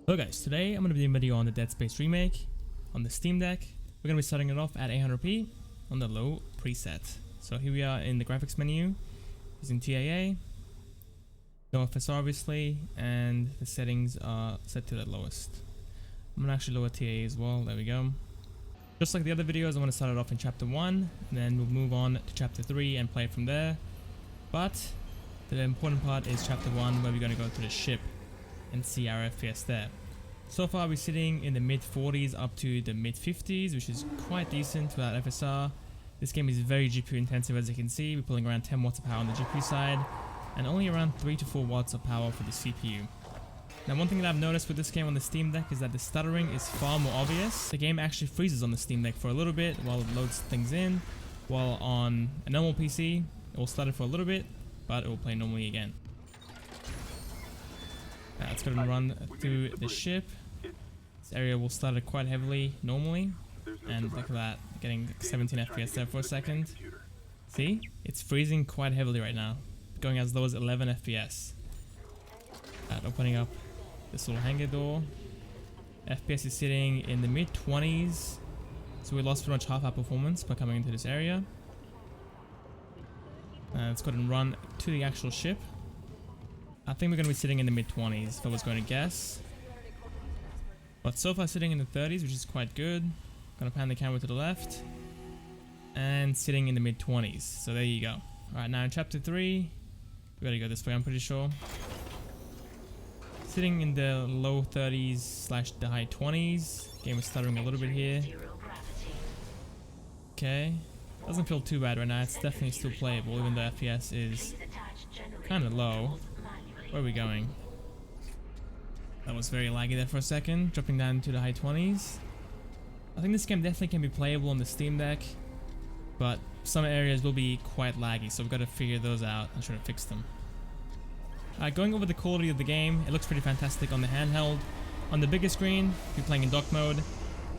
So guys, today I'm going to be doing a video on the Dead Space remake on the Steam Deck. We're going to be starting it off at 800p on the low preset. So here we are in the graphics menu using TAA, no FSR obviously, and the settings are set to the lowest. I'm going to actually lower TAA as well, there we go. Just like the other videos, I'm going to start it off in chapter 1, and then we'll move on to chapter 3 and play it from there. But the important part is chapter 1, where we're going to go to the ship and see our FPS there. So far we're sitting in the mid 40s up to the mid 50s, which is quite decent for that FSR. This game is very GPU intensive, as you can see. We're pulling around 10 watts of power on the GPU side and only around 3 to 4 watts of power for the CPU. Now one thing that I've noticed with this game on the Steam Deck is that the stuttering is far more obvious. The game actually freezes on the Steam Deck for a little bit while it loads things in, while on a normal PC it will stutter for a little bit, but it will play normally again. Let's go and run through the ship. This area will stutter quite heavily normally, and look at that, getting 17 FPS there for a second. See, it's freezing quite heavily right now, going as low as 11 FPS. Opening up this little hangar door. FPS is sitting in the mid 20s, so we lost pretty much half our performance by coming into this area. Let's go ahead and run to the actual ship. I think we're going to be sitting in the mid 20s if I was going to guess. But so far sitting in the 30s, which is quite good. Gonna pan the camera to the left. And sitting in the mid 20s. So there you go. Alright, now in chapter 3, we gotta go this way, I'm pretty sure. Sitting in the low 30s slash the high 20s. Game is stuttering a little bit here. Okay. Doesn't feel too bad right now. It's definitely still playable, even though FPS is kind of low. Where are we going? That was very laggy there for a second, dropping down to the high 20s. I think this game definitely can be playable on the Steam Deck, but some areas will be quite laggy, so we've got to figure those out and try to fix them. Going over the quality of the game, it looks pretty fantastic on the handheld. On the bigger screen, if you're playing in dock mode,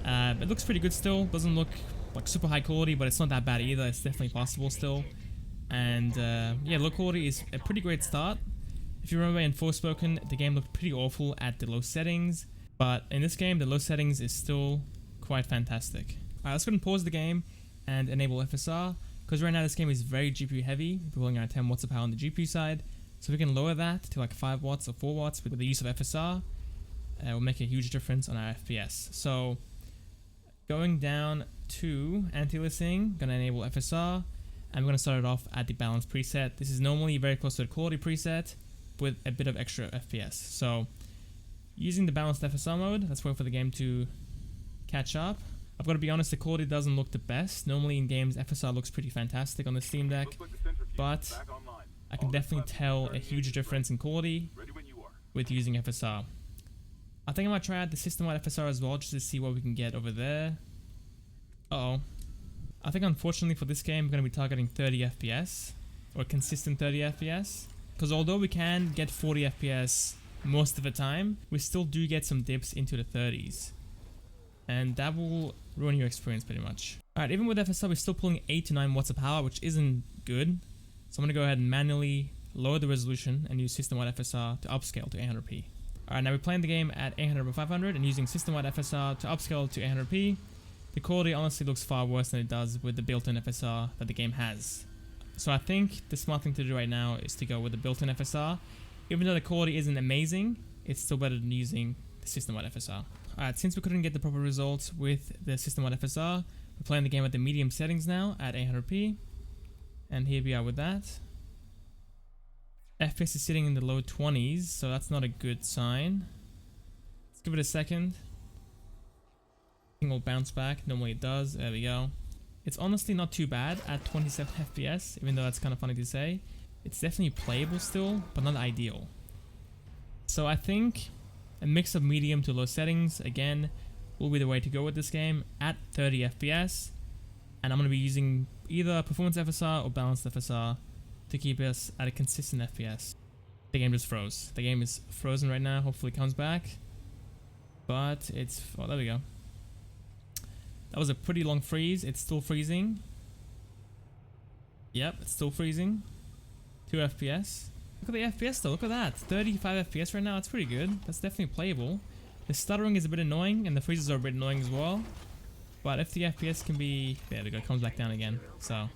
it looks pretty good still. Doesn't look like super high quality, but it's not that bad either. It's definitely possible still. And yeah, low quality is a pretty great start. If you remember in Forspoken, the game looked pretty awful at the low settings, but in this game, the low settings is still quite fantastic. Alright, let's go and pause the game and enable FSR, because right now this game is very GPU heavy. We're pulling around 10 watts of power on the GPU side, so we can lower that to like 5 watts or 4 watts with the use of FSR. It will make a huge difference on our FPS. So, going down to anti-aliasing, gonna enable FSR, and we're gonna start it off at the Balanced preset. This is normally very close to the quality preset, with a bit of extra FPS. So using the Balanced FSR mode, let's wait for the game to catch up. I've got to be honest, the quality doesn't look the best. Normally in games, FSR looks pretty fantastic on the Steam Deck, but I can definitely tell a huge difference in quality with using FSR. I think I might try out the system-wide FSR as well, just to see what we can get over there. Uh-oh. I think unfortunately for this game, we're going to be targeting 30 FPS, or consistent 30 FPS. Because although we can get 40 FPS most of the time, we still do get some dips into the 30s. And that will ruin your experience pretty much. Alright, even with FSR, we're still pulling 8 to 9 watts of power, which isn't good. So I'm going to go ahead and manually lower the resolution and use system-wide FSR to upscale to 800p. Alright, now we're playing the game at 800 by 500 and using system-wide FSR to upscale to 800p. The quality honestly looks far worse than it does with the built-in FSR that the game has. So I think the smart thing to do right now is to go with the built-in FSR. Even though the quality isn't amazing, it's still better than using the system-wide FSR. Alright, since we couldn't get the proper results with the system-wide FSR, we're playing the game at the medium settings now at 800p. And here we are with that. FPS is sitting in the low 20s, so that's not a good sign. Let's give it a second. I think it'll bounce back. Normally it does. There we go. It's honestly not too bad at 27 FPS, even though that's kind of funny to say. It's definitely playable still, but not ideal. So I think a mix of medium to low settings, again, will be the way to go with this game at 30 FPS. And I'm going to be using either Performance FSR or Balanced FSR to keep us at a consistent FPS. The game just froze. The game is frozen right now. Hopefully it comes back. But it's... oh, there we go. That was a pretty long freeze. It's still freezing. Yep, it's still freezing. 2 FPS. Look at the FPS though. Look at that. 35 FPS right now. That's pretty good. That's definitely playable. The stuttering is a bit annoying and the freezes are a bit annoying as well. But if the FPS can be, there we go, it comes back down again. So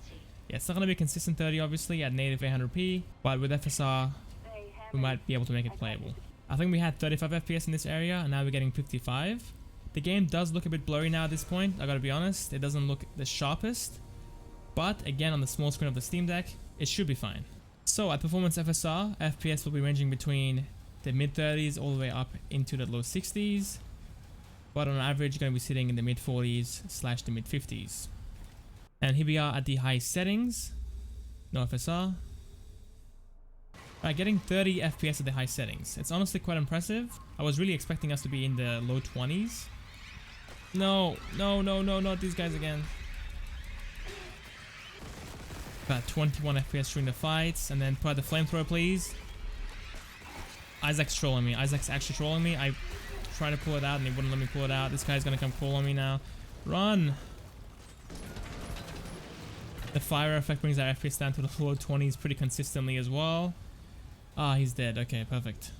yeah, it's not going to be consistent 30 obviously at native 800p, but with FSR we might be able to make it playable. I think we had 35 FPS in this area and now we're getting 55. The game does look a bit blurry now at this point, I gotta be honest. It doesn't look the sharpest, but again on the small screen of the Steam Deck, it should be fine. So at Performance FSR, FPS will be ranging between the mid 30s all the way up into the low 60s. But on average, you're going to be sitting in the mid 40s / the mid 50s. And here we are at the high settings. No FSR. Alright, getting 30 FPS at the high settings. It's honestly quite impressive. I was really expecting us to be in the low 20s. No, not these guys again. About 21 FPS during the fights. And then put out the flamethrower, please. Isaac's trolling me. Isaac's actually trolling me. I tried to pull it out and he wouldn't let me pull it out. This guy's gonna come crawl on me now. Run! The fire effect brings our FPS down to the low 20s pretty consistently as well. Ah, he's dead. Okay, perfect.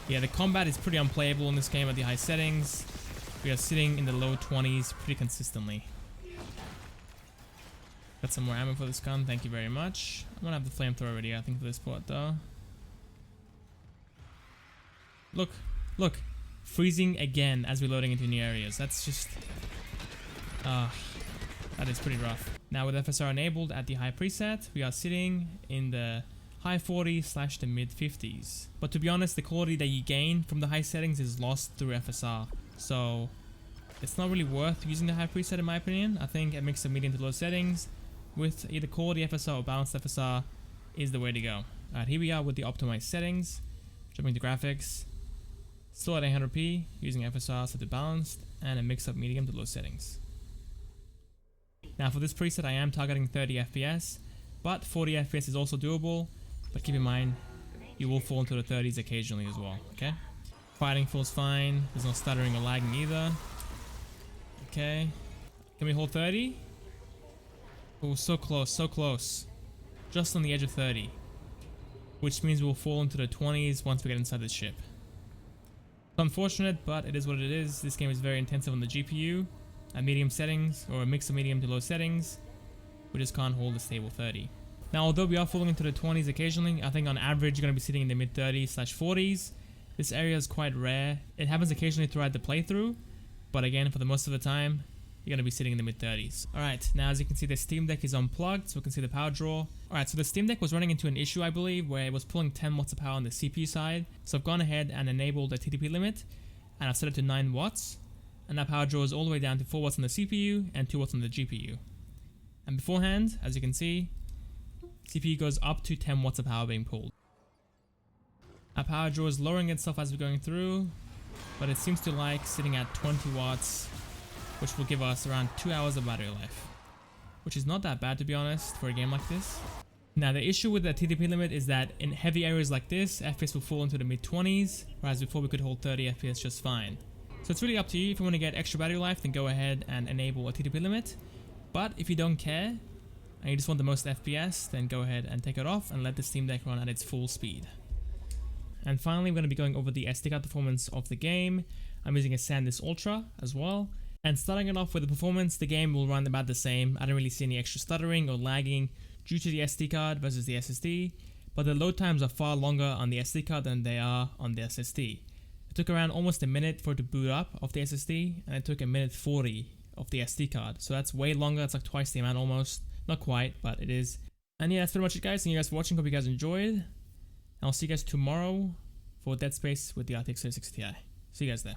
Yeah, the combat is pretty unplayable in this game at the high settings. We are sitting in the low 20s pretty consistently. Got some more ammo for this gun. Thank you very much. I'm gonna have the flamethrower ready, I think, for this part though. Look. Look. Freezing again as we're loading into new areas. That's just... that is pretty rough. Now with FSR enabled at the high preset, we are sitting in the high 40s / the mid 50s. But to be honest, the quality that you gain from the high settings is lost through FSR. So it's not really worth using the high preset in my opinion. I think a mix of medium to low settings with either quality FSR or balanced FSR is the way to go. Alright, here we are with the optimized settings. Jumping to graphics. Still at 800p, using FSR set to balanced, and a mix of medium to low settings. Now for this preset I am targeting 30 FPS, but 40 FPS is also doable, but keep in mind, you will fall into the 30s occasionally as well, okay? Fighting feels fine, there's no stuttering or lagging either. Okay, can we hold 30? Oh, so close, so close. Just on the edge of 30. Which means we'll fall into the 20s once we get inside the ship. Unfortunate, but it is what it is. This game is very intensive on the GPU at medium settings, or a mix of medium to low settings. We just can't hold a stable 30. Now, although we are falling into the 20s occasionally, I think on average you're going to be sitting in the mid 30s / 40s. This area is quite rare. It happens occasionally throughout the playthrough, but again, for the most of the time, you're going to be sitting in the mid 30s. Alright, now as you can see, the Steam Deck is unplugged, so we can see the power draw. Alright, so the Steam Deck was running into an issue, I believe, where it was pulling 10 watts of power on the CPU side. So I've gone ahead and enabled the TDP limit, and I've set it to 9 watts. And that power draws all the way down to 4 watts on the CPU and 2 watts on the GPU. And beforehand, as you can see, CPU goes up to 10 watts of power being pulled. Our power draw is lowering itself as we're going through, but it seems to like sitting at 20 watts, which will give us around 2 hours of battery life, which is not that bad to be honest for a game like this. Now the issue with the TDP limit is that in heavy areas like this, FPS will fall into the mid 20s, whereas before we could hold 30 FPS just fine. So it's really up to you. If you want to get extra battery life, then go ahead and enable a TDP limit. But if you don't care and you just want the most FPS, then go ahead and take it off and let the Steam Deck run at its full speed. And finally, we're going to be going over the SD card performance of the game. I'm using a SanDisk Ultra as well. And starting it off with the performance, the game will run about the same. I don't really see any extra stuttering or lagging due to the SD card versus the SSD. But the load times are far longer on the SD card than they are on the SSD. It took around almost a minute for it to boot up of the SSD, and it took a minute 40 of the SD card. So that's way longer. It's like twice the amount almost. Not quite, but it is. And yeah, that's pretty much it, guys. Thank you guys for watching. Hope you guys enjoyed. And I'll see you guys tomorrow for Dead Space with the RTX 3060 Ti. See you guys there.